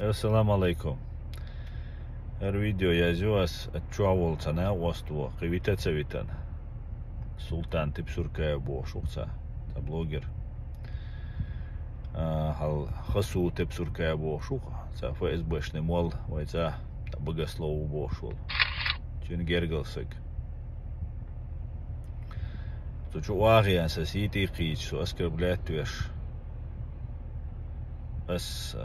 Assalamu alaikum. Her video yazıyoruz. Çoğul sana vastu. Kıvita sevitan. Sultan tip Surkaya bu şoksa. Ta blogger. Hal hasu tip Surkaya bu şok. Sa Facebook ne mol. Vaysa ta bagaslov bu şol. Çün gergelsak. То что агия сосити қич, со оскорблятуешь ас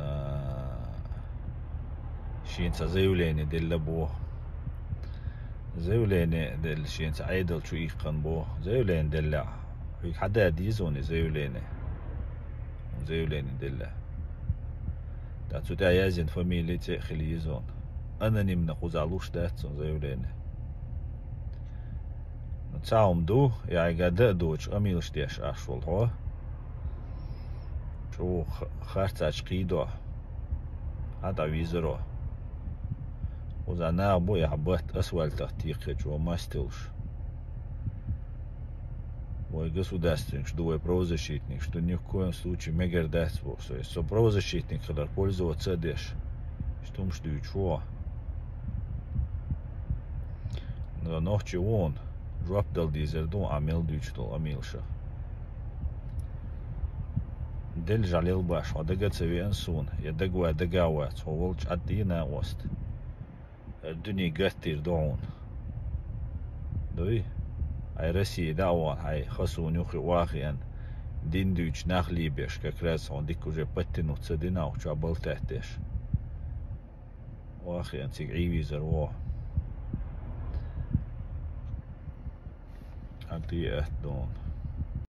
شينسا заявление del бо заявление del شينسا عيدل شو يقن бо заявление del في حدا ديزوني заявление del да сюда язин фамилии те хлизон анонимно кузалуш датсон заявление تعاوم دو يعني قد دوش أميلش ديش أشول هو شو خرطاش قيدو هذا ويزرو وزانا أبو يحبت أسوال تحتيقي شو ماستلش государственник, что двое правозащитник, что ни в коем случае мегардатство, то есть правозащитник, когда пользоваться дешь, что он что и чего, но ночи он Drop del dizerdu amel düçtol amilşa. Del jalil baş odaga seviyen sun yedagwa dagawa tsolç adina ost. Dünya gattir doğun. Doy. Ay Россия dawa ay khasун юхи вахиан din düç nahli beş как раз он dik уже подтянуться дина уча болтатеш. Вахиан цигиви зерво. At the earth dawn.